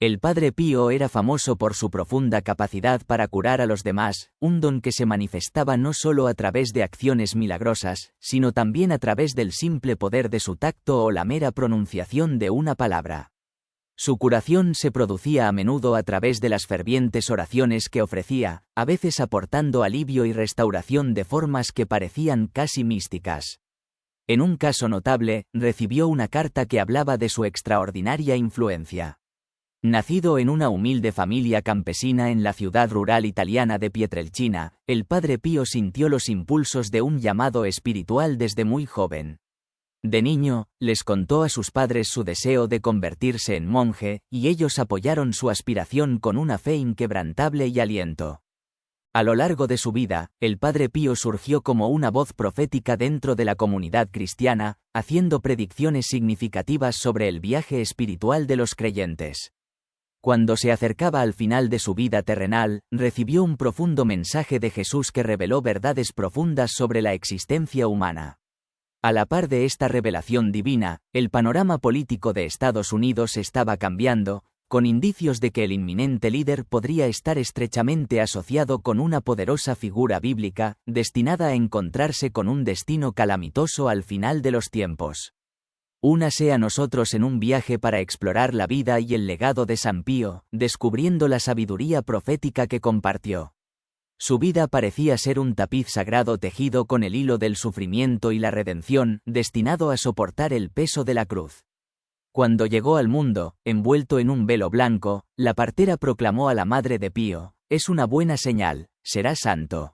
El Padre Pío era famoso por su profunda capacidad para curar a los demás, un don que se manifestaba no solo a través de acciones milagrosas, sino también a través del simple poder de su tacto o la mera pronunciación de una palabra. Su curación se producía a menudo a través de las fervientes oraciones que ofrecía, a veces aportando alivio y restauración de formas que parecían casi místicas. En un caso notable, recibió una carta que hablaba de su extraordinaria influencia. Nacido en una humilde familia campesina en la ciudad rural italiana de Pietrelcina, el Padre Pío sintió los impulsos de un llamado espiritual desde muy joven. De niño, les contó a sus padres su deseo de convertirse en monje, y ellos apoyaron su aspiración con una fe inquebrantable y aliento. A lo largo de su vida, el Padre Pío surgió como una voz profética dentro de la comunidad cristiana, haciendo predicciones significativas sobre el viaje espiritual de los creyentes. Cuando se acercaba al final de su vida terrenal, recibió un profundo mensaje de Jesús que reveló verdades profundas sobre la existencia humana. A la par de esta revelación divina, el panorama político de Estados Unidos estaba cambiando, con indicios de que el inminente líder podría estar estrechamente asociado con una poderosa figura bíblica, destinada a encontrarse con un destino calamitoso al final de los tiempos. Únase a nosotros en un viaje para explorar la vida y el legado de San Pío, descubriendo la sabiduría profética que compartió. Su vida parecía ser un tapiz sagrado tejido con el hilo del sufrimiento y la redención, destinado a soportar el peso de la cruz. Cuando llegó al mundo, envuelto en un velo blanco, la partera proclamó a la madre de Pío: «Es una buena señal, será santo».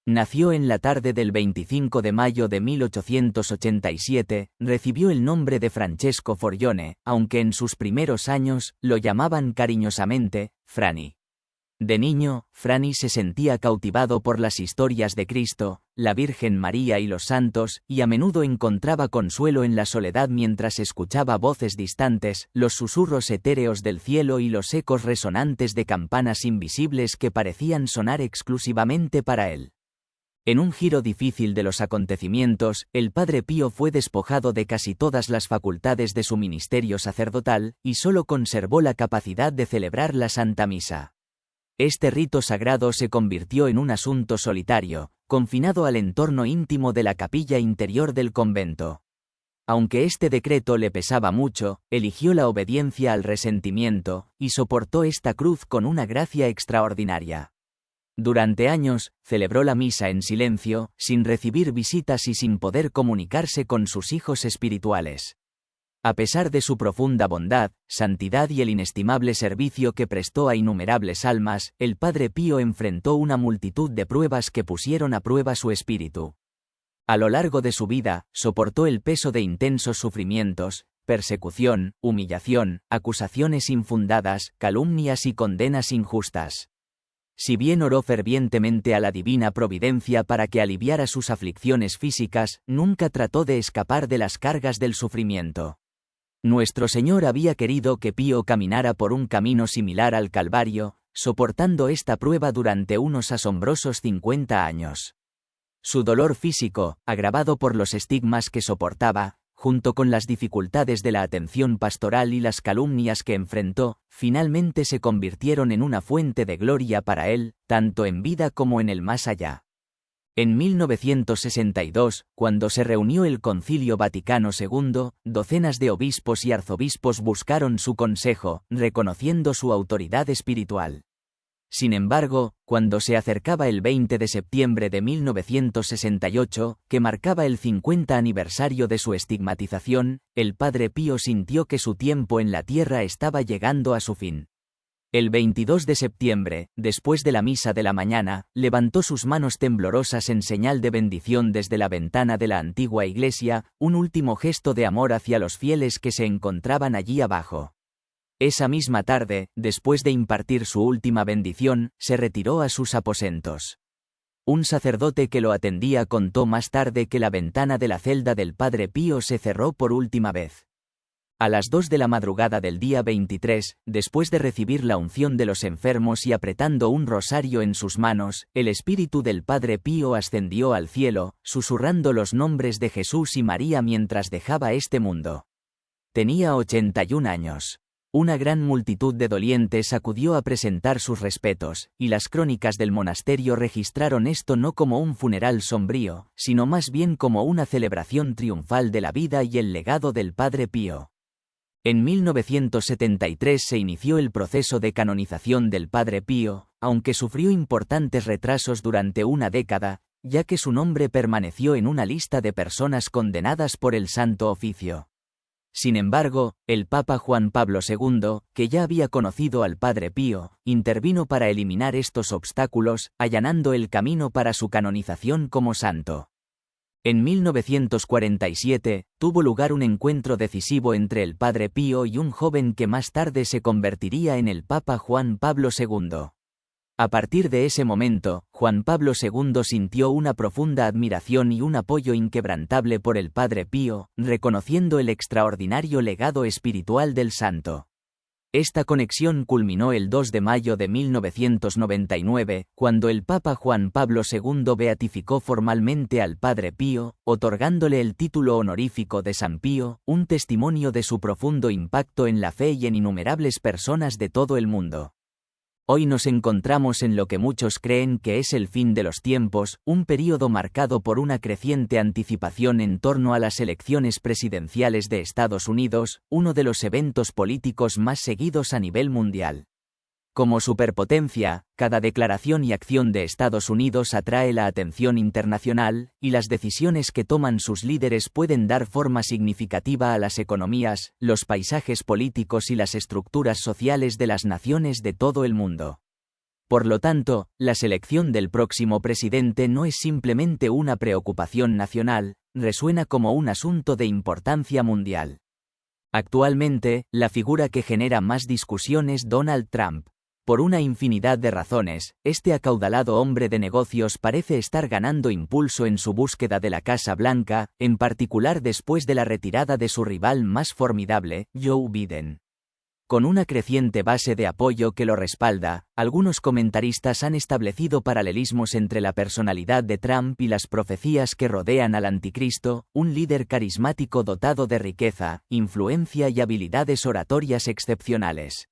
Nació en la tarde del 25 de mayo de 1887, recibió el nombre de Francesco Forgione, aunque en sus primeros años lo llamaban cariñosamente Frani. De niño, Frani se sentía cautivado por las historias de Cristo, la Virgen María y los santos, y a menudo encontraba consuelo en la soledad mientras escuchaba voces distantes, los susurros etéreos del cielo y los ecos resonantes de campanas invisibles que parecían sonar exclusivamente para él. En un giro difícil de los acontecimientos, el Padre Pío fue despojado de casi todas las facultades de su ministerio sacerdotal, y solo conservó la capacidad de celebrar la Santa Misa. Este rito sagrado se convirtió en un asunto solitario, confinado al entorno íntimo de la capilla interior del convento. Aunque este decreto le pesaba mucho, eligió la obediencia al resentimiento, y soportó esta cruz con una gracia extraordinaria. Durante años, celebró la misa en silencio, sin recibir visitas y sin poder comunicarse con sus hijos espirituales. A pesar de su profunda bondad, santidad y el inestimable servicio que prestó a innumerables almas, el Padre Pío enfrentó una multitud de pruebas que pusieron a prueba su espíritu. A lo largo de su vida, soportó el peso de intensos sufrimientos, persecución, humillación, acusaciones infundadas, calumnias y condenas injustas. Si bien oró fervientemente a la divina providencia para que aliviara sus aflicciones físicas, nunca trató de escapar de las cargas del sufrimiento. Nuestro Señor había querido que Pío caminara por un camino similar al Calvario, soportando esta prueba durante unos asombrosos 50 años. Su dolor físico, agravado por los estigmas que soportaba, junto con las dificultades de la atención pastoral y las calumnias que enfrentó, finalmente se convirtieron en una fuente de gloria para él, tanto en vida como en el más allá. En 1962, cuando se reunió el Concilio Vaticano II, docenas de obispos y arzobispos buscaron su consejo, reconociendo su autoridad espiritual. Sin embargo, cuando se acercaba el 20 de septiembre de 1968, que marcaba el 50 aniversario de su estigmatización, el Padre Pío sintió que su tiempo en la tierra estaba llegando a su fin. El 22 de septiembre, después de la misa de la mañana, levantó sus manos temblorosas en señal de bendición desde la ventana de la antigua iglesia, un último gesto de amor hacia los fieles que se encontraban allí abajo. Esa misma tarde, después de impartir su última bendición, se retiró a sus aposentos. Un sacerdote que lo atendía contó más tarde que la ventana de la celda del Padre Pío se cerró por última vez. A las 2 de la madrugada del día 23, después de recibir la unción de los enfermos y apretando un rosario en sus manos, el espíritu del Padre Pío ascendió al cielo, susurrando los nombres de Jesús y María mientras dejaba este mundo. Tenía 81 años. Una gran multitud de dolientes acudió a presentar sus respetos, y las crónicas del monasterio registraron esto no como un funeral sombrío, sino más bien como una celebración triunfal de la vida y el legado del Padre Pío. En 1973 se inició el proceso de canonización del Padre Pío, aunque sufrió importantes retrasos durante una década, ya que su nombre permaneció en una lista de personas condenadas por el Santo Oficio. Sin embargo, el Papa Juan Pablo II, que ya había conocido al Padre Pío, intervino para eliminar estos obstáculos, allanando el camino para su canonización como santo. En 1947, tuvo lugar un encuentro decisivo entre el Padre Pío y un joven que más tarde se convertiría en el Papa Juan Pablo II. A partir de ese momento, Juan Pablo II sintió una profunda admiración y un apoyo inquebrantable por el Padre Pío, reconociendo el extraordinario legado espiritual del santo. Esta conexión culminó el 2 de mayo de 1999, cuando el Papa Juan Pablo II beatificó formalmente al Padre Pío, otorgándole el título honorífico de San Pío, un testimonio de su profundo impacto en la fe y en innumerables personas de todo el mundo. Hoy nos encontramos en lo que muchos creen que es el fin de los tiempos, un período marcado por una creciente anticipación en torno a las elecciones presidenciales de Estados Unidos, uno de los eventos políticos más seguidos a nivel mundial. Como superpotencia, cada declaración y acción de Estados Unidos atrae la atención internacional, y las decisiones que toman sus líderes pueden dar forma significativa a las economías, los paisajes políticos y las estructuras sociales de las naciones de todo el mundo. Por lo tanto, la selección del próximo presidente no es simplemente una preocupación nacional, resuena como un asunto de importancia mundial. Actualmente, la figura que genera más discusión es Donald Trump. Por una infinidad de razones, este acaudalado hombre de negocios parece estar ganando impulso en su búsqueda de la Casa Blanca, en particular después de la retirada de su rival más formidable, Joe Biden. Con una creciente base de apoyo que lo respalda, algunos comentaristas han establecido paralelismos entre la personalidad de Trump y las profecías que rodean al anticristo, un líder carismático dotado de riqueza, influencia y habilidades oratorias excepcionales.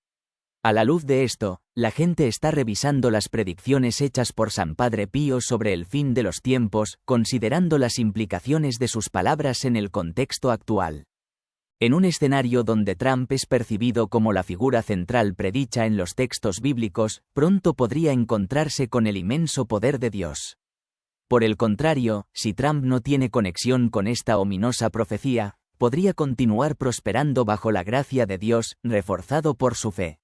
A la luz de esto, la gente está revisando las predicciones hechas por San Padre Pío sobre el fin de los tiempos, considerando las implicaciones de sus palabras en el contexto actual. En un escenario donde Trump es percibido como la figura central predicha en los textos bíblicos, pronto podría encontrarse con el inmenso poder de Dios. Por el contrario, si Trump no tiene conexión con esta ominosa profecía, podría continuar prosperando bajo la gracia de Dios, reforzado por su fe.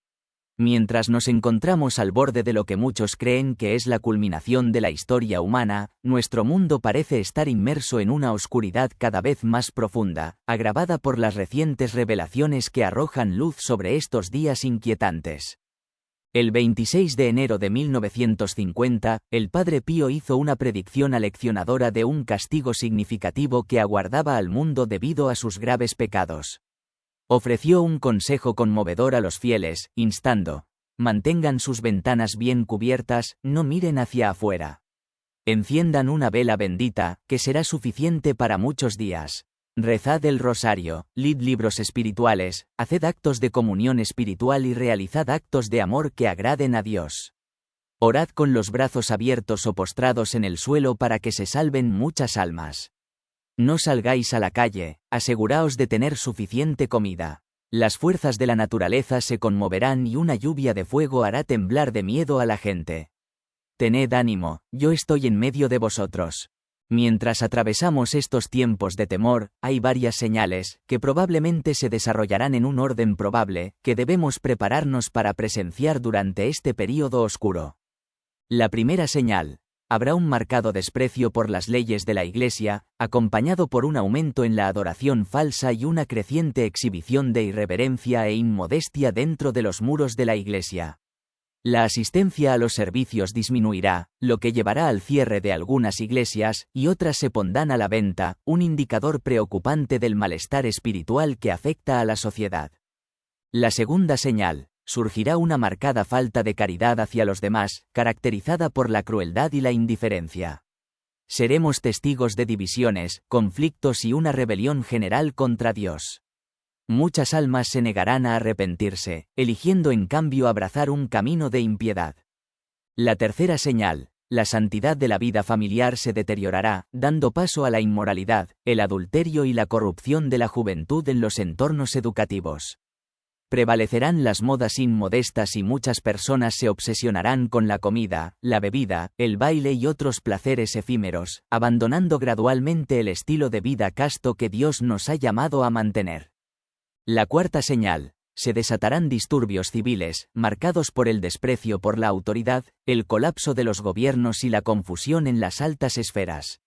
Mientras nos encontramos al borde de lo que muchos creen que es la culminación de la historia humana, nuestro mundo parece estar inmerso en una oscuridad cada vez más profunda, agravada por las recientes revelaciones que arrojan luz sobre estos días inquietantes. El 26 de enero de 1950, el Padre Pío hizo una predicción aleccionadora de un castigo significativo que aguardaba al mundo debido a sus graves pecados. Ofreció un consejo conmovedor a los fieles, instando: mantengan sus ventanas bien cubiertas, no miren hacia afuera. Enciendan una vela bendita, que será suficiente para muchos días. Rezad el rosario, leed libros espirituales, haced actos de comunión espiritual y realizad actos de amor que agraden a Dios. Orad con los brazos abiertos o postrados en el suelo para que se salven muchas almas. No salgáis a la calle, aseguraos de tener suficiente comida. Las fuerzas de la naturaleza se conmoverán y una lluvia de fuego hará temblar de miedo a la gente. Tened ánimo, yo estoy en medio de vosotros. Mientras atravesamos estos tiempos de temor, hay varias señales, que probablemente se desarrollarán en un orden probable, que debemos prepararnos para presenciar durante este período oscuro. La primera señal: habrá un marcado desprecio por las leyes de la Iglesia, acompañado por un aumento en la adoración falsa y una creciente exhibición de irreverencia e inmodestia dentro de los muros de la Iglesia. La asistencia a los servicios disminuirá, lo que llevará al cierre de algunas iglesias, y otras se pondrán a la venta, un indicador preocupante del malestar espiritual que afecta a la sociedad. La segunda señal: surgirá una marcada falta de caridad hacia los demás, caracterizada por la crueldad y la indiferencia. Seremos testigos de divisiones, conflictos y una rebelión general contra Dios. Muchas almas se negarán a arrepentirse, eligiendo en cambio abrazar un camino de impiedad. La tercera señal: la santidad de la vida familiar se deteriorará, dando paso a la inmoralidad, el adulterio y la corrupción de la juventud en los entornos educativos. Prevalecerán las modas inmodestas y muchas personas se obsesionarán con la comida, la bebida, el baile y otros placeres efímeros, abandonando gradualmente el estilo de vida casto que Dios nos ha llamado a mantener. La cuarta señal: se desatarán disturbios civiles, marcados por el desprecio por la autoridad, el colapso de los gobiernos y la confusión en las altas esferas.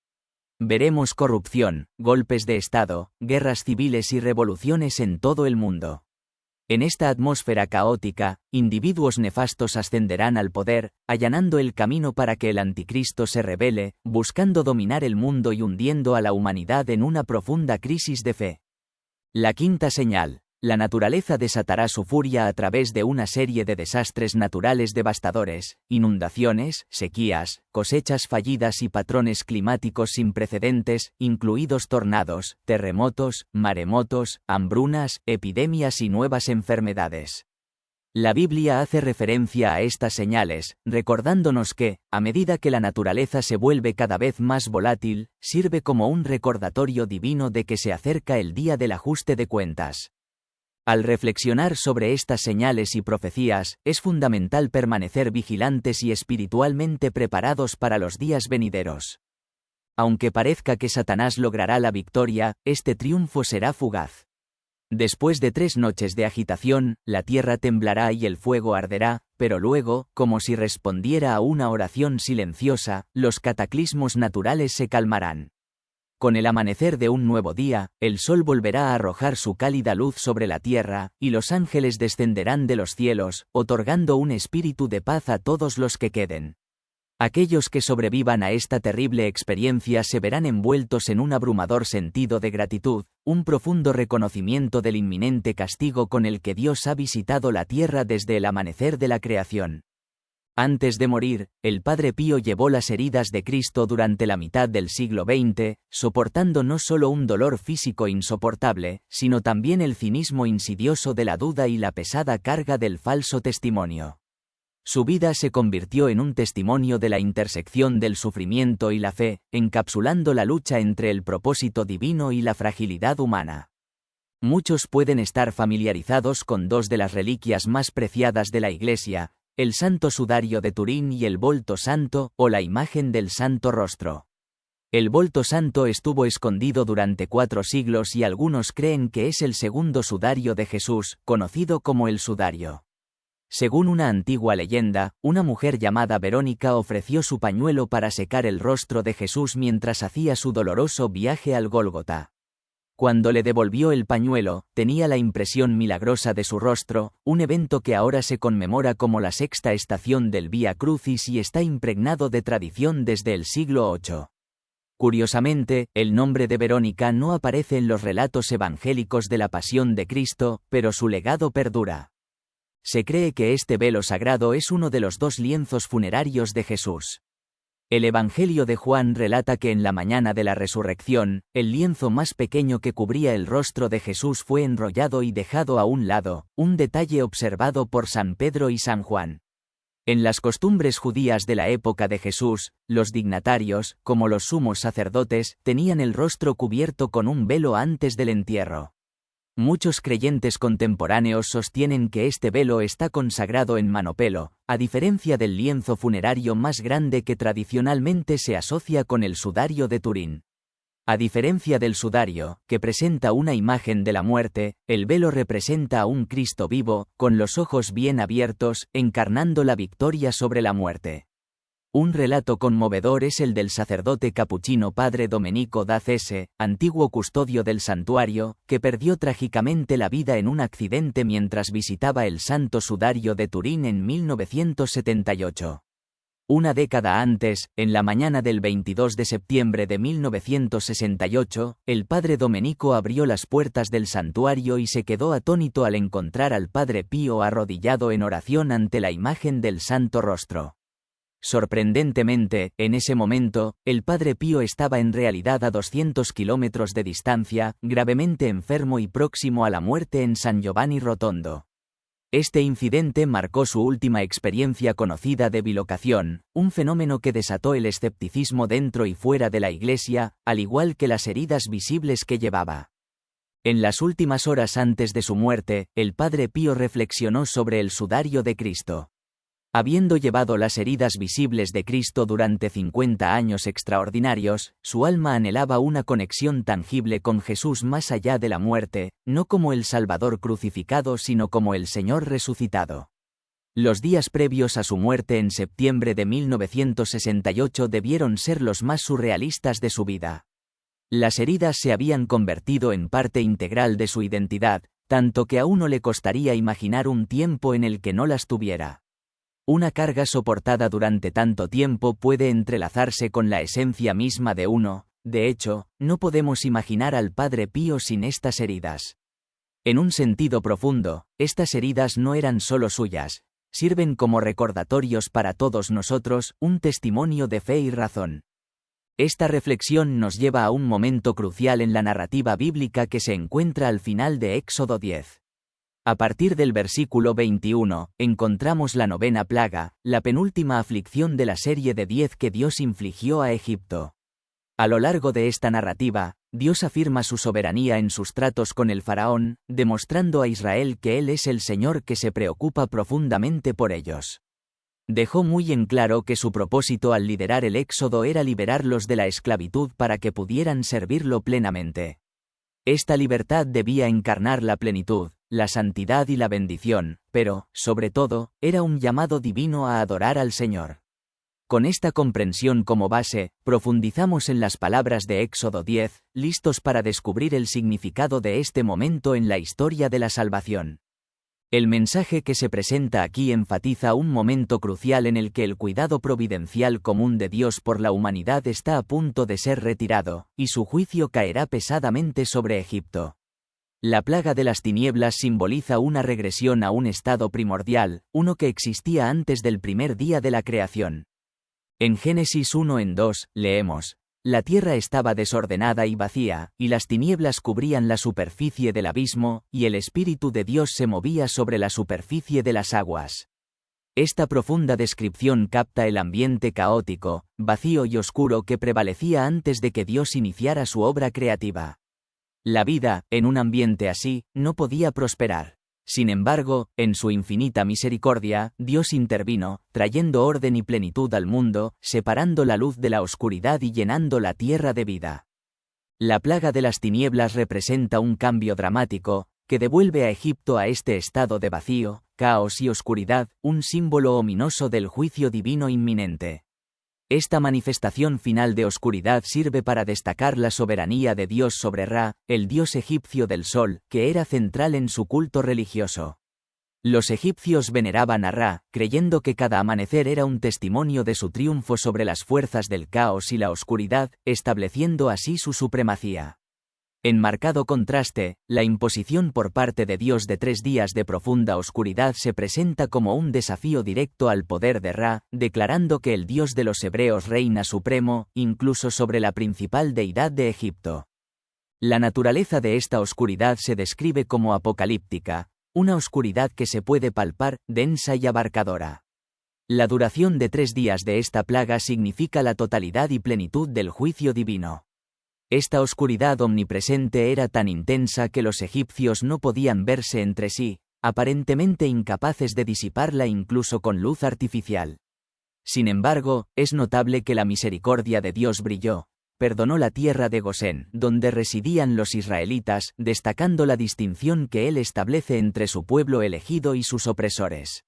Veremos corrupción, golpes de Estado, guerras civiles y revoluciones en todo el mundo. En esta atmósfera caótica, individuos nefastos ascenderán al poder, allanando el camino para que el anticristo se rebele, buscando dominar el mundo y hundiendo a la humanidad en una profunda crisis de fe. La quinta señal: la naturaleza desatará su furia a través de una serie de desastres naturales devastadores, inundaciones, sequías, cosechas fallidas y patrones climáticos sin precedentes, incluidos tornados, terremotos, maremotos, hambrunas, epidemias y nuevas enfermedades. La Biblia hace referencia a estas señales, recordándonos que, a medida que la naturaleza se vuelve cada vez más volátil, sirve como un recordatorio divino de que se acerca el día del ajuste de cuentas. Al reflexionar sobre estas señales y profecías, es fundamental permanecer vigilantes y espiritualmente preparados para los días venideros. Aunque parezca que Satanás logrará la victoria, este triunfo será fugaz. Después de 3 noches de agitación, la tierra temblará y el fuego arderá, pero luego, como si respondiera a una oración silenciosa, los cataclismos naturales se calmarán. Con el amanecer de un nuevo día, el sol volverá a arrojar su cálida luz sobre la tierra, y los ángeles descenderán de los cielos, otorgando un espíritu de paz a todos los que queden. Aquellos que sobrevivan a esta terrible experiencia se verán envueltos en un abrumador sentido de gratitud, un profundo reconocimiento del inminente castigo con el que Dios ha visitado la tierra desde el amanecer de la creación. Antes de morir, el Padre Pío llevó las heridas de Cristo durante la mitad del siglo XX, soportando no solo un dolor físico insoportable, sino también el cinismo insidioso de la duda y la pesada carga del falso testimonio. Su vida se convirtió en un testimonio de la intersección del sufrimiento y la fe, encapsulando la lucha entre el propósito divino y la fragilidad humana. Muchos pueden estar familiarizados con 2 de las reliquias más preciadas de la Iglesia: el Santo Sudario de Turín y el Volto Santo, o la imagen del Santo Rostro. El Volto Santo estuvo escondido durante 4 siglos y algunos creen que es el segundo sudario de Jesús, conocido como el Sudario. Según una antigua leyenda, una mujer llamada Verónica ofreció su pañuelo para secar el rostro de Jesús mientras hacía su doloroso viaje al Gólgota. Cuando le devolvió el pañuelo, tenía la impresión milagrosa de su rostro, un evento que ahora se conmemora como la 6ª estación del Vía Crucis y está impregnado de tradición desde el siglo VIII. Curiosamente, el nombre de Verónica no aparece en los relatos evangélicos de la Pasión de Cristo, pero su legado perdura. Se cree que este velo sagrado es uno de los 2 lienzos funerarios de Jesús. El Evangelio de Juan relata que en la mañana de la resurrección, el lienzo más pequeño que cubría el rostro de Jesús fue enrollado y dejado a un lado, un detalle observado por San Pedro y San Juan. En las costumbres judías de la época de Jesús, los dignatarios, como los sumos sacerdotes, tenían el rostro cubierto con un velo antes del entierro. Muchos creyentes contemporáneos sostienen que este velo está consagrado en manopelo, a diferencia del lienzo funerario más grande que tradicionalmente se asocia con el sudario de Turín. A diferencia del sudario, que presenta una imagen de la muerte, el velo representa a un Cristo vivo, con los ojos bien abiertos, encarnando la victoria sobre la muerte. Un relato conmovedor es el del sacerdote capuchino Padre Domenico da Cese, antiguo custodio del santuario, que perdió trágicamente la vida en un accidente mientras visitaba el Santo Sudario de Turín en 1978. Una década antes, en la mañana del 22 de septiembre de 1968, el Padre Domenico abrió las puertas del santuario y se quedó atónito al encontrar al Padre Pío arrodillado en oración ante la imagen del Santo Rostro. Sorprendentemente, en ese momento, el Padre Pío estaba en realidad a 200 kilómetros de distancia, gravemente enfermo y próximo a la muerte en San Giovanni Rotondo. Este incidente marcó su última experiencia conocida de bilocación, un fenómeno que desató el escepticismo dentro y fuera de la Iglesia, al igual que las heridas visibles que llevaba. En las últimas horas antes de su muerte, el Padre Pío reflexionó sobre el sudario de Cristo. Habiendo llevado las heridas visibles de Cristo durante 50 años extraordinarios, su alma anhelaba una conexión tangible con Jesús más allá de la muerte, no como el Salvador crucificado sino como el Señor resucitado. Los días previos a su muerte en septiembre de 1968 debieron ser los más surrealistas de su vida. Las heridas se habían convertido en parte integral de su identidad, tanto que a uno le costaría imaginar un tiempo en el que no las tuviera. Una carga soportada durante tanto tiempo puede entrelazarse con la esencia misma de uno, de hecho, no podemos imaginar al Padre Pío sin estas heridas. En un sentido profundo, estas heridas no eran solo suyas, sirven como recordatorios para todos nosotros, un testimonio de fe y razón. Esta reflexión nos lleva a un momento crucial en la narrativa bíblica que se encuentra al final de Éxodo 10. A partir del versículo 21, encontramos la novena plaga, la penúltima aflicción de la serie de 10 que Dios infligió a Egipto. A lo largo de esta narrativa, Dios afirma su soberanía en sus tratos con el faraón, demostrando a Israel que Él es el Señor que se preocupa profundamente por ellos. Dejó muy en claro que su propósito al liderar el éxodo era liberarlos de la esclavitud para que pudieran servirlo plenamente. Esta libertad debía encarnar la plenitud, la santidad y la bendición, pero, sobre todo, era un llamado divino a adorar al Señor. Con esta comprensión como base, profundizamos en las palabras de Éxodo 10, listos para descubrir el significado de este momento en la historia de la salvación. El mensaje que se presenta aquí enfatiza un momento crucial en el que el cuidado providencial común de Dios por la humanidad está a punto de ser retirado, y su juicio caerá pesadamente sobre Egipto. La plaga de las tinieblas simboliza una regresión a un estado primordial, uno que existía antes del primer día de la creación. En Génesis 1:2, leemos: la tierra estaba desordenada y vacía, y las tinieblas cubrían la superficie del abismo, y el Espíritu de Dios se movía sobre la superficie de las aguas. Esta profunda descripción capta el ambiente caótico, vacío y oscuro que prevalecía antes de que Dios iniciara su obra creativa. La vida, en un ambiente así, no podía prosperar. Sin embargo, en su infinita misericordia, Dios intervino, trayendo orden y plenitud al mundo, separando la luz de la oscuridad y llenando la tierra de vida. La plaga de las tinieblas representa un cambio dramático, que devuelve a Egipto a este estado de vacío, caos y oscuridad, un símbolo ominoso del juicio divino inminente. Esta manifestación final de oscuridad sirve para destacar la soberanía de Dios sobre Ra, el dios egipcio del sol, que era central en su culto religioso. Los egipcios veneraban a Ra, creyendo que cada amanecer era un testimonio de su triunfo sobre las fuerzas del caos y la oscuridad, estableciendo así su supremacía. En marcado contraste, la imposición por parte de Dios de 3 días de profunda oscuridad se presenta como un desafío directo al poder de Ra, declarando que el Dios de los hebreos reina supremo, incluso sobre la principal deidad de Egipto. La naturaleza de esta oscuridad se describe como apocalíptica, una oscuridad que se puede palpar, densa y abarcadora. La duración de 3 días de esta plaga significa la totalidad y plenitud del juicio divino. Esta oscuridad omnipresente era tan intensa que los egipcios no podían verse entre sí, aparentemente incapaces de disiparla incluso con luz artificial. Sin embargo, es notable que la misericordia de Dios brilló, perdonó la tierra de Gosén, donde residían los israelitas, destacando la distinción que Él establece entre su pueblo elegido y sus opresores.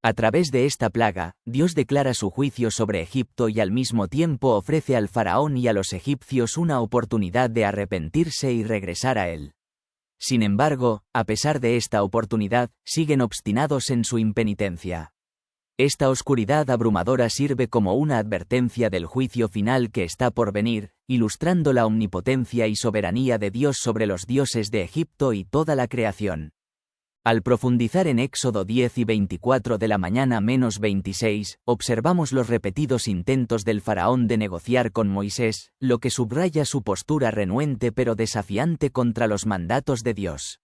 A través de esta plaga, Dios declara su juicio sobre Egipto y al mismo tiempo ofrece al faraón y a los egipcios una oportunidad de arrepentirse y regresar a Él. Sin embargo, a pesar de esta oportunidad, siguen obstinados en su impenitencia. Esta oscuridad abrumadora sirve como una advertencia del juicio final que está por venir, ilustrando la omnipotencia y soberanía de Dios sobre los dioses de Egipto y toda la creación. Al profundizar en Éxodo 10 y 24 de la mañana menos 26, observamos los repetidos intentos del faraón de negociar con Moisés, lo que subraya su postura renuente pero desafiante contra los mandatos de Dios.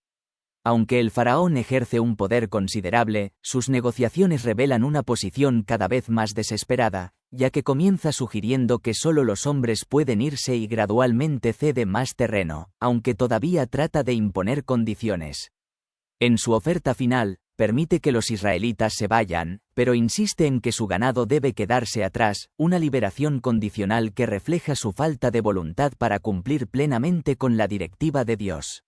Aunque el faraón ejerce un poder considerable, sus negociaciones revelan una posición cada vez más desesperada, ya que comienza sugiriendo que solo los hombres pueden irse y gradualmente cede más terreno, aunque todavía trata de imponer condiciones. En su oferta final, permite que los israelitas se vayan, pero insiste en que su ganado debe quedarse atrás, una liberación condicional que refleja su falta de voluntad para cumplir plenamente con la directiva de Dios.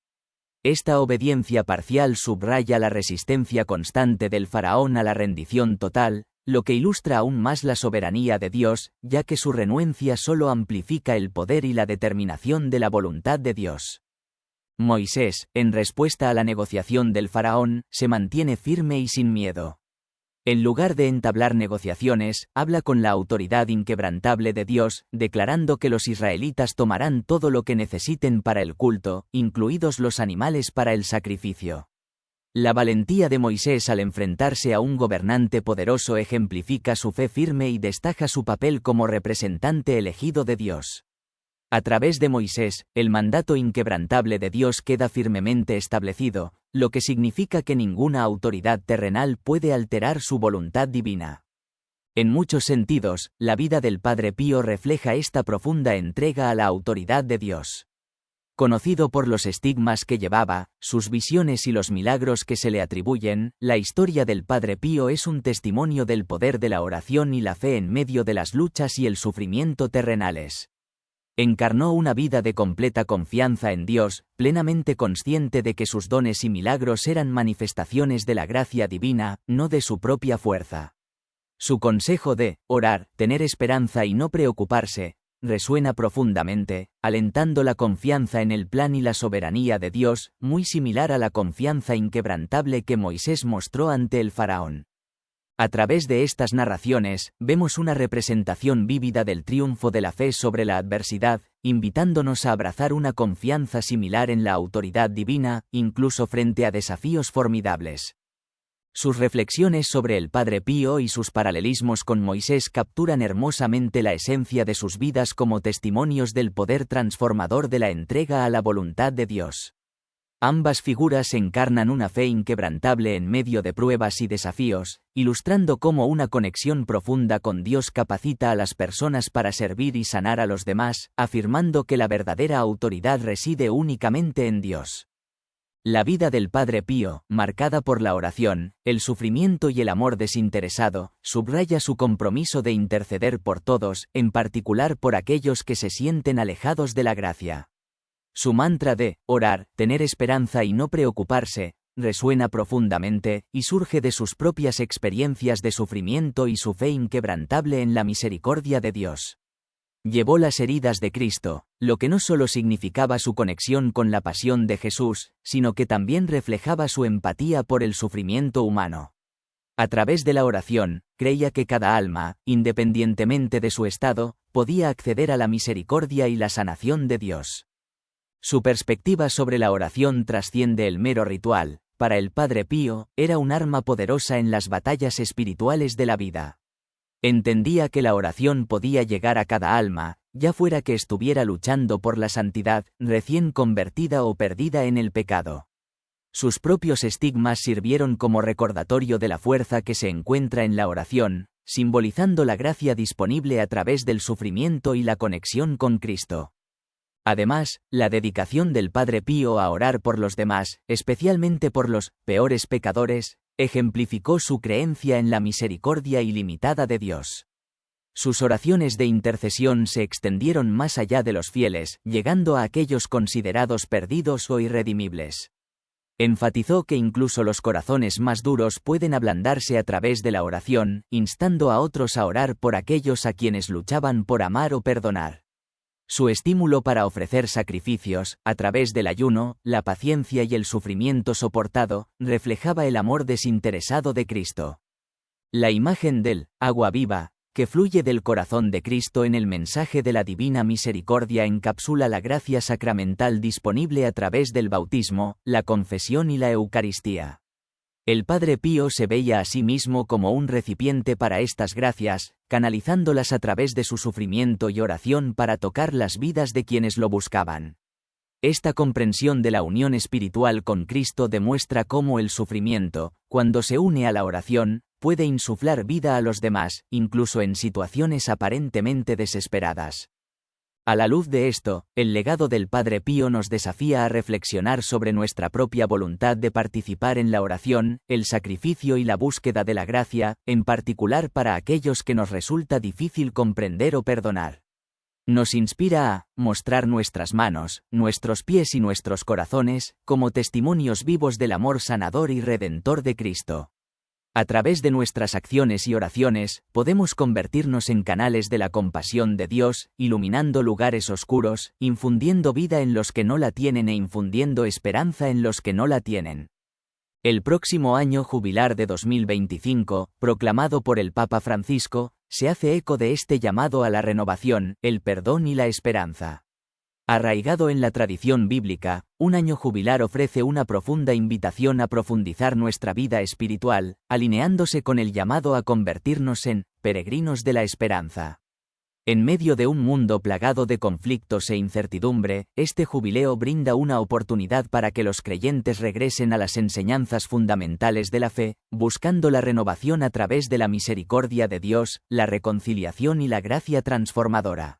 Esta obediencia parcial subraya la resistencia constante del faraón a la rendición total, lo que ilustra aún más la soberanía de Dios, ya que su renuencia solo amplifica el poder y la determinación de la voluntad de Dios. Moisés, en respuesta a la negociación del faraón, se mantiene firme y sin miedo. En lugar de entablar negociaciones, habla con la autoridad inquebrantable de Dios, declarando que los israelitas tomarán todo lo que necesiten para el culto, incluidos los animales para el sacrificio. La valentía de Moisés al enfrentarse a un gobernante poderoso ejemplifica su fe firme y destaca su papel como representante elegido de Dios. A través de Moisés, el mandato inquebrantable de Dios queda firmemente establecido, lo que significa que ninguna autoridad terrenal puede alterar su voluntad divina. En muchos sentidos, la vida del Padre Pío refleja esta profunda entrega a la autoridad de Dios. Conocido por los estigmas que llevaba, sus visiones y los milagros que se le atribuyen, la historia del Padre Pío es un testimonio del poder de la oración y la fe en medio de las luchas y el sufrimiento terrenales. Encarnó una vida de completa confianza en Dios, plenamente consciente de que sus dones y milagros eran manifestaciones de la gracia divina, no de su propia fuerza. Su consejo de orar, tener esperanza y no preocuparse, resuena profundamente, alentando la confianza en el plan y la soberanía de Dios, muy similar a la confianza inquebrantable que Moisés mostró ante el faraón. A través de estas narraciones, vemos una representación vívida del triunfo de la fe sobre la adversidad, invitándonos a abrazar una confianza similar en la autoridad divina, incluso frente a desafíos formidables. Sus reflexiones sobre el Padre Pío y sus paralelismos con Moisés capturan hermosamente la esencia de sus vidas como testimonios del poder transformador de la entrega a la voluntad de Dios. Ambas figuras encarnan una fe inquebrantable en medio de pruebas y desafíos, ilustrando cómo una conexión profunda con Dios capacita a las personas para servir y sanar a los demás, afirmando que la verdadera autoridad reside únicamente en Dios. La vida del Padre Pío, marcada por la oración, el sufrimiento y el amor desinteresado, subraya su compromiso de interceder por todos, en particular por aquellos que se sienten alejados de la gracia. Su mantra de orar, tener esperanza y no preocuparse, resuena profundamente, y surge de sus propias experiencias de sufrimiento y su fe inquebrantable en la misericordia de Dios. Llevó las heridas de Cristo, lo que no solo significaba su conexión con la pasión de Jesús, sino que también reflejaba su empatía por el sufrimiento humano. A través de la oración, creía que cada alma, independientemente de su estado, podía acceder a la misericordia y la sanación de Dios. Su perspectiva sobre la oración trasciende el mero ritual. Para el Padre Pío, era un arma poderosa en las batallas espirituales de la vida. Entendía que la oración podía llegar a cada alma, ya fuera que estuviera luchando por la santidad, recién convertida o perdida en el pecado. Sus propios estigmas sirvieron como recordatorio de la fuerza que se encuentra en la oración, simbolizando la gracia disponible a través del sufrimiento y la conexión con Cristo. Además, la dedicación del Padre Pío a orar por los demás, especialmente por los peores pecadores, ejemplificó su creencia en la misericordia ilimitada de Dios. Sus oraciones de intercesión se extendieron más allá de los fieles, llegando a aquellos considerados perdidos o irredimibles. Enfatizó que incluso los corazones más duros pueden ablandarse a través de la oración, instando a otros a orar por aquellos a quienes luchaban por amar o perdonar. Su estímulo para ofrecer sacrificios, a través del ayuno, la paciencia y el sufrimiento soportado, reflejaba el amor desinteresado de Cristo. La imagen del agua viva, que fluye del corazón de Cristo en el mensaje de la divina misericordia encapsula la gracia sacramental disponible a través del bautismo, la confesión y la Eucaristía. El Padre Pío se veía a sí mismo como un recipiente para estas gracias, canalizándolas a través de su sufrimiento y oración para tocar las vidas de quienes lo buscaban. Esta comprensión de la unión espiritual con Cristo demuestra cómo el sufrimiento, cuando se une a la oración, puede insuflar vida a los demás, incluso en situaciones aparentemente desesperadas. A la luz de esto, el legado del Padre Pío nos desafía a reflexionar sobre nuestra propia voluntad de participar en la oración, el sacrificio y la búsqueda de la gracia, en particular para aquellos que nos resulta difícil comprender o perdonar. Nos inspira a mostrar nuestras manos, nuestros pies y nuestros corazones, como testimonios vivos del amor sanador y redentor de Cristo. A través de nuestras acciones y oraciones, podemos convertirnos en canales de la compasión de Dios, iluminando lugares oscuros, infundiendo vida en los que no la tienen e infundiendo esperanza en los que no la tienen. El próximo año jubilar de 2025, proclamado por el Papa Francisco, se hace eco de este llamado a la renovación, el perdón y la esperanza. Arraigado en la tradición bíblica, un año jubilar ofrece una profunda invitación a profundizar nuestra vida espiritual, alineándose con el llamado a convertirnos en peregrinos de la esperanza. En medio de un mundo plagado de conflictos e incertidumbre, este jubileo brinda una oportunidad para que los creyentes regresen a las enseñanzas fundamentales de la fe, buscando la renovación a través de la misericordia de Dios, la reconciliación y la gracia transformadora.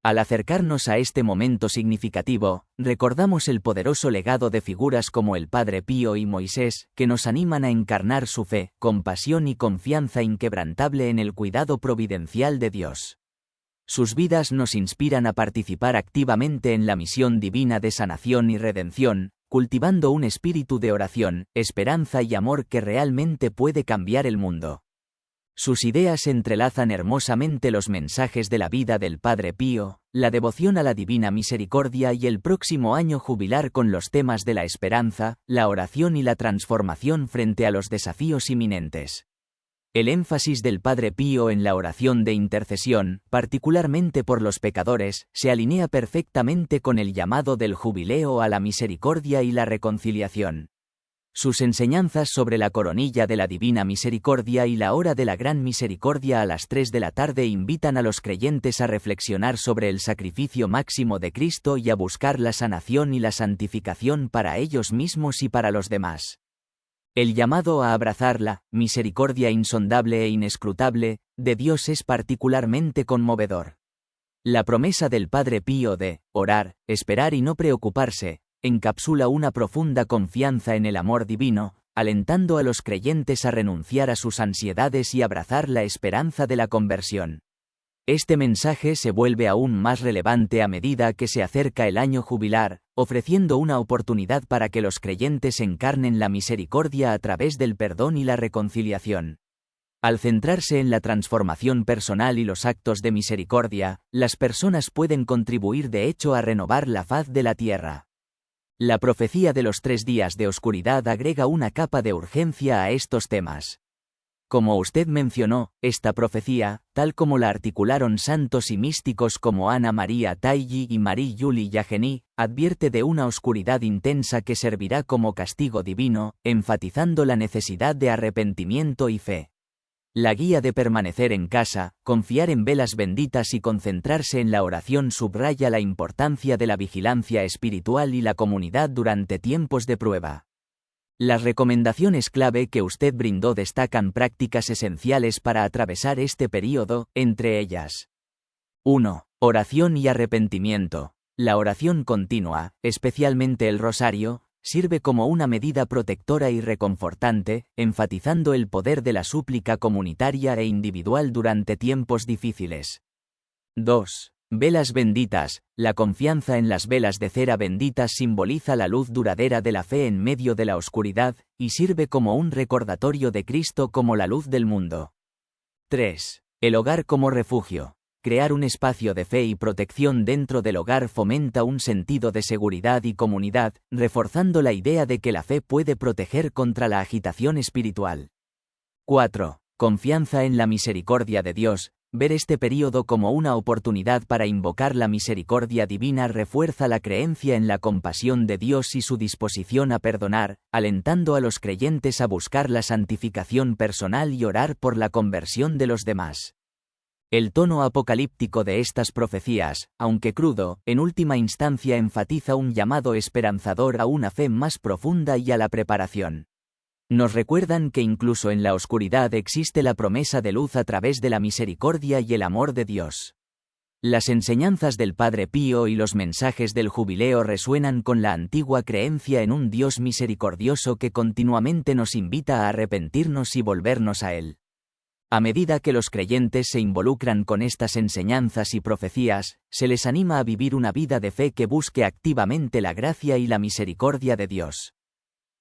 Al acercarnos a este momento significativo, recordamos el poderoso legado de figuras como el Padre Pío y Moisés, que nos animan a encarnar su fe, compasión y confianza inquebrantable en el cuidado providencial de Dios. Sus vidas nos inspiran a participar activamente en la misión divina de sanación y redención, cultivando un espíritu de oración, esperanza y amor que realmente puede cambiar el mundo. Sus ideas entrelazan hermosamente los mensajes de la vida del Padre Pío, la devoción a la divina misericordia y el próximo año jubilar con los temas de la esperanza, la oración y la transformación frente a los desafíos inminentes. El énfasis del Padre Pío en la oración de intercesión, particularmente por los pecadores, se alinea perfectamente con el llamado del jubileo a la misericordia y la reconciliación. Sus enseñanzas sobre la coronilla de la Divina Misericordia y la hora de la Gran Misericordia a las 3 de la tarde invitan a los creyentes a reflexionar sobre el sacrificio máximo de Cristo y a buscar la sanación y la santificación para ellos mismos y para los demás. El llamado a abrazar la misericordia insondable e inescrutable de Dios es particularmente conmovedor. La promesa del Padre Pío de orar, esperar y no preocuparse, encapsula una profunda confianza en el amor divino, alentando a los creyentes a renunciar a sus ansiedades y abrazar la esperanza de la conversión. Este mensaje se vuelve aún más relevante a medida que se acerca el año jubilar, ofreciendo una oportunidad para que los creyentes encarnen la misericordia a través del perdón y la reconciliación. Al centrarse en la transformación personal y los actos de misericordia, las personas pueden contribuir de hecho a renovar la faz de la tierra. La profecía de los 3 días de oscuridad agrega una capa de urgencia a estos temas. Como usted mencionó, esta profecía, tal como la articularon santos y místicos como Ana María Tailly y Marie-Julie Jagenny, advierte de una oscuridad intensa que servirá como castigo divino, enfatizando la necesidad de arrepentimiento y fe. La guía de permanecer en casa, confiar en velas benditas y concentrarse en la oración subraya la importancia de la vigilancia espiritual y la comunidad durante tiempos de prueba. Las recomendaciones clave que usted brindó destacan prácticas esenciales para atravesar este período, entre ellas. 1. Oración y arrepentimiento. La oración continua, especialmente el rosario, sirve como una medida protectora y reconfortante, enfatizando el poder de la súplica comunitaria e individual durante tiempos difíciles. 2. Velas benditas. La confianza en las velas de cera benditas simboliza la luz duradera de la fe en medio de la oscuridad, y sirve como un recordatorio de Cristo como la luz del mundo. 3. El hogar como refugio. Crear un espacio de fe y protección dentro del hogar fomenta un sentido de seguridad y comunidad, reforzando la idea de que la fe puede proteger contra la agitación espiritual. 4. Confianza en la misericordia de Dios. Ver este período como una oportunidad para invocar la misericordia divina refuerza la creencia en la compasión de Dios y su disposición a perdonar, alentando a los creyentes a buscar la santificación personal y orar por la conversión de los demás. El tono apocalíptico de estas profecías, aunque crudo, en última instancia enfatiza un llamado esperanzador a una fe más profunda y a la preparación. Nos recuerdan que incluso en la oscuridad existe la promesa de luz a través de la misericordia y el amor de Dios. Las enseñanzas del Padre Pío y los mensajes del Jubileo resuenan con la antigua creencia en un Dios misericordioso que continuamente nos invita a arrepentirnos y volvernos a Él. A medida que los creyentes se involucran con estas enseñanzas y profecías, se les anima a vivir una vida de fe que busque activamente la gracia y la misericordia de Dios.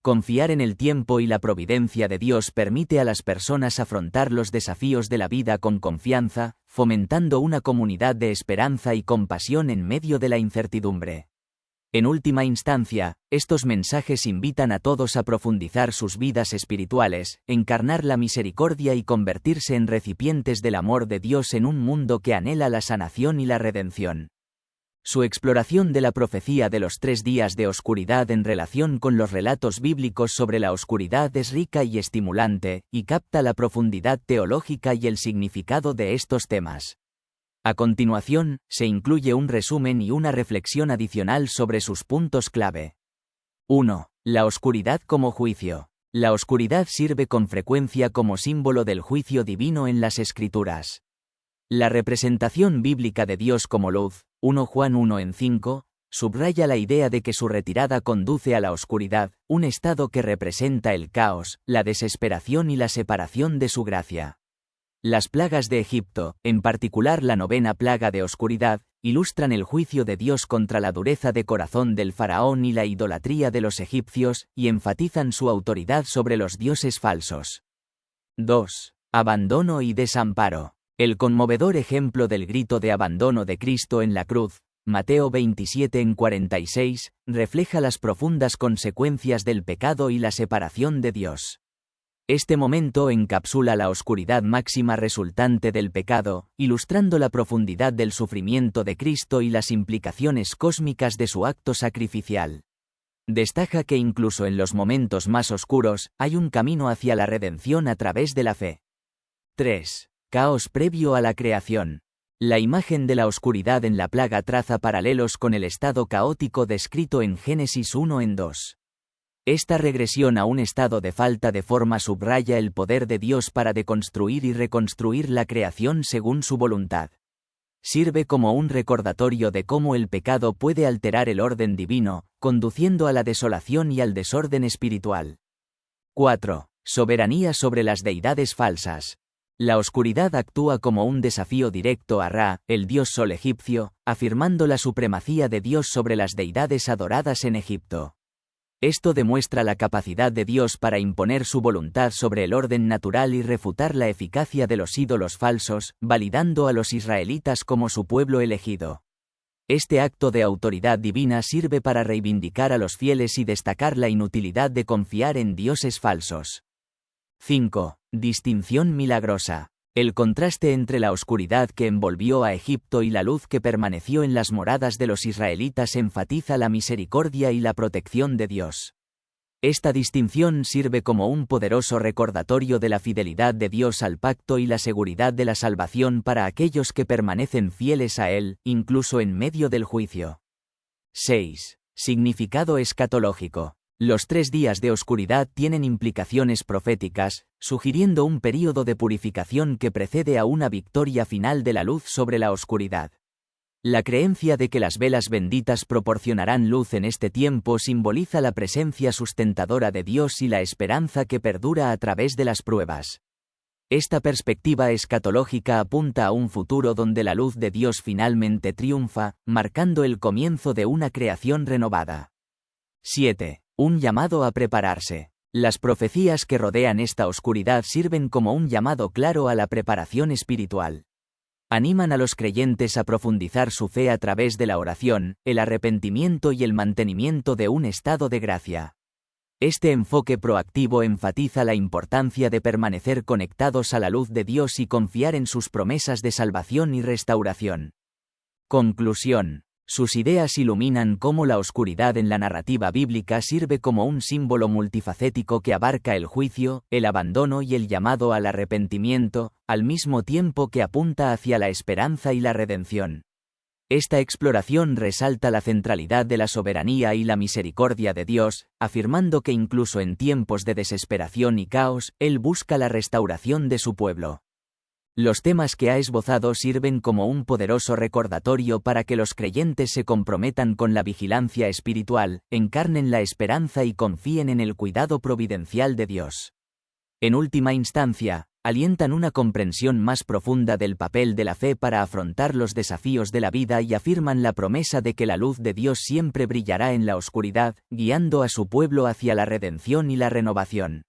Confiar en el tiempo y la providencia de Dios permite a las personas afrontar los desafíos de la vida con confianza, fomentando una comunidad de esperanza y compasión en medio de la incertidumbre. En última instancia, estos mensajes invitan a todos a profundizar sus vidas espirituales, encarnar la misericordia y convertirse en recipientes del amor de Dios en un mundo que anhela la sanación y la redención. Su exploración de la profecía de los 3 días de oscuridad en relación con los relatos bíblicos sobre la oscuridad es rica y estimulante, y capta la profundidad teológica y el significado de estos temas. A continuación, se incluye un resumen y una reflexión adicional sobre sus puntos clave. 1. La oscuridad como juicio. La oscuridad sirve con frecuencia como símbolo del juicio divino en las Escrituras. La representación bíblica de Dios como luz, 1 Juan 1:5, subraya la idea de que su retirada conduce a la oscuridad, un estado que representa el caos, la desesperación y la separación de su gracia. Las plagas de Egipto, en particular la 9ª plaga de oscuridad, ilustran el juicio de Dios contra la dureza de corazón del faraón y la idolatría de los egipcios, y enfatizan su autoridad sobre los dioses falsos. 2. Abandono y desamparo. El conmovedor ejemplo del grito de abandono de Cristo en la cruz, Mateo 27:46, refleja las profundas consecuencias del pecado y la separación de Dios. Este momento encapsula la oscuridad máxima resultante del pecado, ilustrando la profundidad del sufrimiento de Cristo y las implicaciones cósmicas de su acto sacrificial. Destaca que incluso en los momentos más oscuros, hay un camino hacia la redención a través de la fe. 3. Caos previo a la creación. La imagen de la oscuridad en la plaga traza paralelos con el estado caótico descrito en Génesis 1:2. Esta regresión a un estado de falta de forma subraya el poder de Dios para deconstruir y reconstruir la creación según su voluntad. Sirve como un recordatorio de cómo el pecado puede alterar el orden divino, conduciendo a la desolación y al desorden espiritual. 4. Soberanía sobre las deidades falsas. La oscuridad actúa como un desafío directo a Ra, el dios sol egipcio, afirmando la supremacía de Dios sobre las deidades adoradas en Egipto. Esto demuestra la capacidad de Dios para imponer su voluntad sobre el orden natural y refutar la eficacia de los ídolos falsos, validando a los israelitas como su pueblo elegido. Este acto de autoridad divina sirve para reivindicar a los fieles y destacar la inutilidad de confiar en dioses falsos. 5. Distinción milagrosa. El contraste entre la oscuridad que envolvió a Egipto y la luz que permaneció en las moradas de los israelitas enfatiza la misericordia y la protección de Dios. Esta distinción sirve como un poderoso recordatorio de la fidelidad de Dios al pacto y la seguridad de la salvación para aquellos que permanecen fieles a Él, incluso en medio del juicio. 6. Significado escatológico. Los 3 días de oscuridad tienen implicaciones proféticas, sugiriendo un período de purificación que precede a una victoria final de la luz sobre la oscuridad. La creencia de que las velas benditas proporcionarán luz en este tiempo simboliza la presencia sustentadora de Dios y la esperanza que perdura a través de las pruebas. Esta perspectiva escatológica apunta a un futuro donde la luz de Dios finalmente triunfa, marcando el comienzo de una creación renovada. 7. Un llamado a prepararse. Las profecías que rodean esta oscuridad sirven como un llamado claro a la preparación espiritual. Animan a los creyentes a profundizar su fe a través de la oración, el arrepentimiento y el mantenimiento de un estado de gracia. Este enfoque proactivo enfatiza la importancia de permanecer conectados a la luz de Dios y confiar en sus promesas de salvación y restauración. Conclusión. Sus ideas iluminan cómo la oscuridad en la narrativa bíblica sirve como un símbolo multifacético que abarca el juicio, el abandono y el llamado al arrepentimiento, al mismo tiempo que apunta hacia la esperanza y la redención. Esta exploración resalta la centralidad de la soberanía y la misericordia de Dios, afirmando que incluso en tiempos de desesperación y caos, Él busca la restauración de su pueblo. Los temas que ha esbozado sirven como un poderoso recordatorio para que los creyentes se comprometan con la vigilancia espiritual, encarnen la esperanza y confíen en el cuidado providencial de Dios. En última instancia, alientan una comprensión más profunda del papel de la fe para afrontar los desafíos de la vida y afirman la promesa de que la luz de Dios siempre brillará en la oscuridad, guiando a su pueblo hacia la redención y la renovación.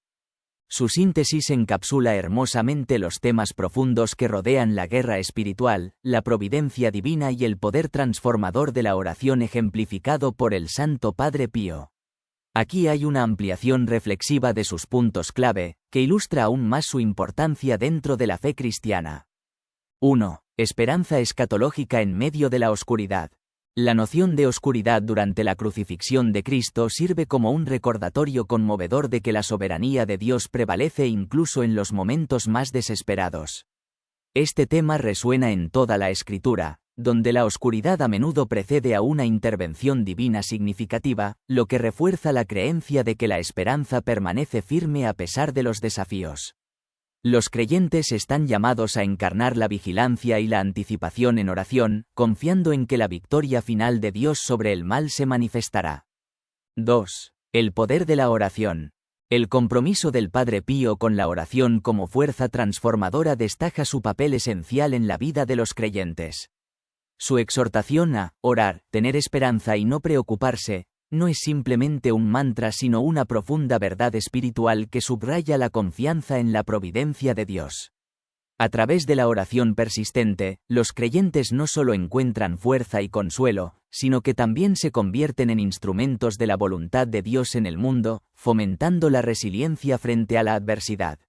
Su síntesis encapsula hermosamente los temas profundos que rodean la guerra espiritual, la providencia divina y el poder transformador de la oración ejemplificado por el Santo Padre Pío. Aquí hay una ampliación reflexiva de sus puntos clave, que ilustra aún más su importancia dentro de la fe cristiana. 1. Esperanza escatológica en medio de la oscuridad. La noción de oscuridad durante la crucifixión de Cristo sirve como un recordatorio conmovedor de que la soberanía de Dios prevalece incluso en los momentos más desesperados. Este tema resuena en toda la Escritura, donde la oscuridad a menudo precede a una intervención divina significativa, lo que refuerza la creencia de que la esperanza permanece firme a pesar de los desafíos. Los creyentes están llamados a encarnar la vigilancia y la anticipación en oración, confiando en que la victoria final de Dios sobre el mal se manifestará. 2. El poder de la oración. El compromiso del Padre Pío con la oración como fuerza transformadora destaca su papel esencial en la vida de los creyentes. Su exhortación a orar, tener esperanza y no preocuparse, no es simplemente un mantra sino una profunda verdad espiritual que subraya la confianza en la providencia de Dios. A través de la oración persistente, los creyentes no solo encuentran fuerza y consuelo, sino que también se convierten en instrumentos de la voluntad de Dios en el mundo, fomentando la resiliencia frente a la adversidad.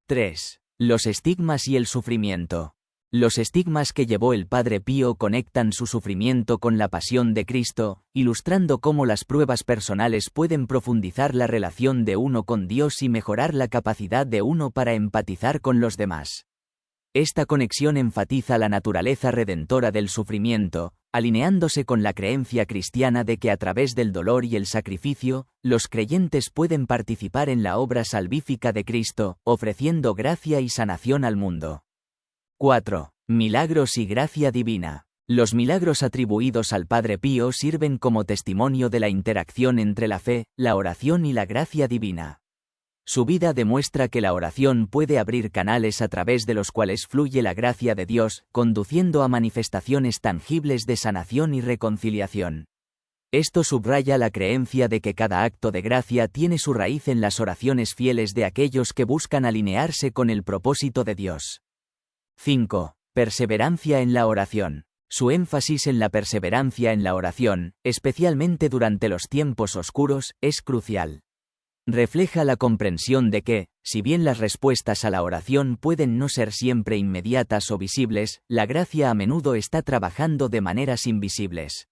3. Los estigmas y el sufrimiento. Los estigmas que llevó el Padre Pío conectan su sufrimiento con la pasión de Cristo, ilustrando cómo las pruebas personales pueden profundizar la relación de uno con Dios y mejorar la capacidad de uno para empatizar con los demás. Esta conexión enfatiza la naturaleza redentora del sufrimiento, alineándose con la creencia cristiana de que a través del dolor y el sacrificio, los creyentes pueden participar en la obra salvífica de Cristo, ofreciendo gracia y sanación al mundo. 4. Milagros y gracia divina. Los milagros atribuidos al Padre Pío sirven como testimonio de la interacción entre la fe, la oración y la gracia divina. Su vida demuestra que la oración puede abrir canales a través de los cuales fluye la gracia de Dios, conduciendo a manifestaciones tangibles de sanación y reconciliación. Esto subraya la creencia de que cada acto de gracia tiene su raíz en las oraciones fieles de aquellos que buscan alinearse con el propósito de Dios. 5. Perseverancia en la oración. Su énfasis en la perseverancia en la oración, especialmente durante los tiempos oscuros, es crucial. Refleja la comprensión de que, si bien las respuestas a la oración pueden no ser siempre inmediatas o visibles, la gracia a menudo está trabajando de maneras invisibles.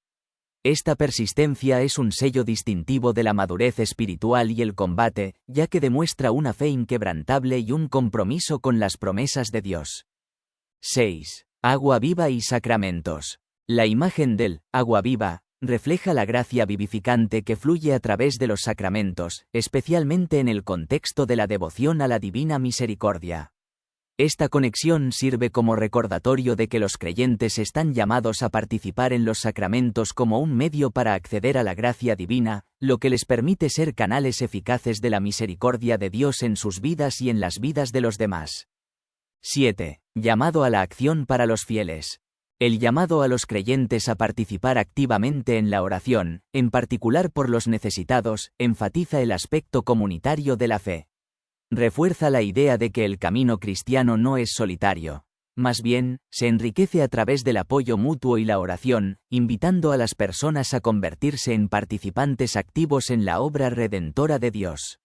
Esta persistencia es un sello distintivo de la madurez espiritual y el combate, ya que demuestra una fe inquebrantable y un compromiso con las promesas de Dios. 6. Agua viva y sacramentos. La imagen del agua viva refleja la gracia vivificante que fluye a través de los sacramentos, especialmente en el contexto de la devoción a la divina misericordia. Esta conexión sirve como recordatorio de que los creyentes están llamados a participar en los sacramentos como un medio para acceder a la gracia divina, lo que les permite ser canales eficaces de la misericordia de Dios en sus vidas y en las vidas de los demás. 7. Llamado a la acción para los fieles. El llamado a los creyentes a participar activamente en la oración, en particular por los necesitados, enfatiza el aspecto comunitario de la fe. Refuerza la idea de que el camino cristiano no es solitario. Más bien, se enriquece a través del apoyo mutuo y la oración, invitando a las personas a convertirse en participantes activos en la obra redentora de Dios.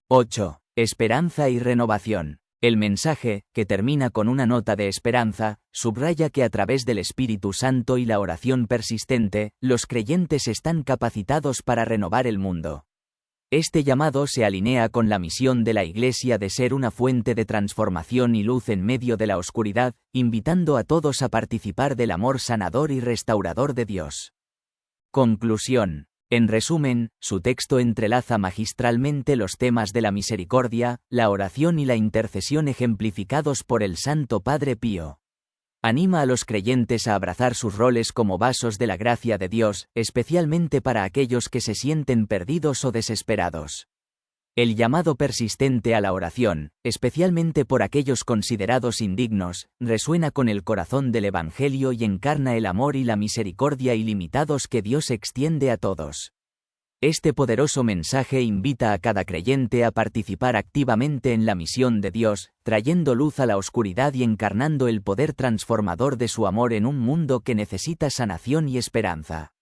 8. Esperanza y renovación. El mensaje, que termina con una nota de esperanza, subraya que a través del Espíritu Santo y la oración persistente, los creyentes están capacitados para renovar el mundo. Este llamado se alinea con la misión de la Iglesia de ser una fuente de transformación y luz en medio de la oscuridad, invitando a todos a participar del amor sanador y restaurador de Dios. Conclusión. En resumen, su texto entrelaza magistralmente los temas de la misericordia, la oración y la intercesión ejemplificados por el Santo Padre Pío. Anima a los creyentes a abrazar sus roles como vasos de la gracia de Dios, especialmente para aquellos que se sienten perdidos o desesperados. El llamado persistente a la oración, especialmente por aquellos considerados indignos, resuena con el corazón del Evangelio y encarna el amor y la misericordia ilimitados que Dios extiende a todos. Este poderoso mensaje invita a cada creyente a participar activamente en la misión de Dios, trayendo luz a la oscuridad y encarnando el poder transformador de su amor en un mundo que necesita sanación y esperanza.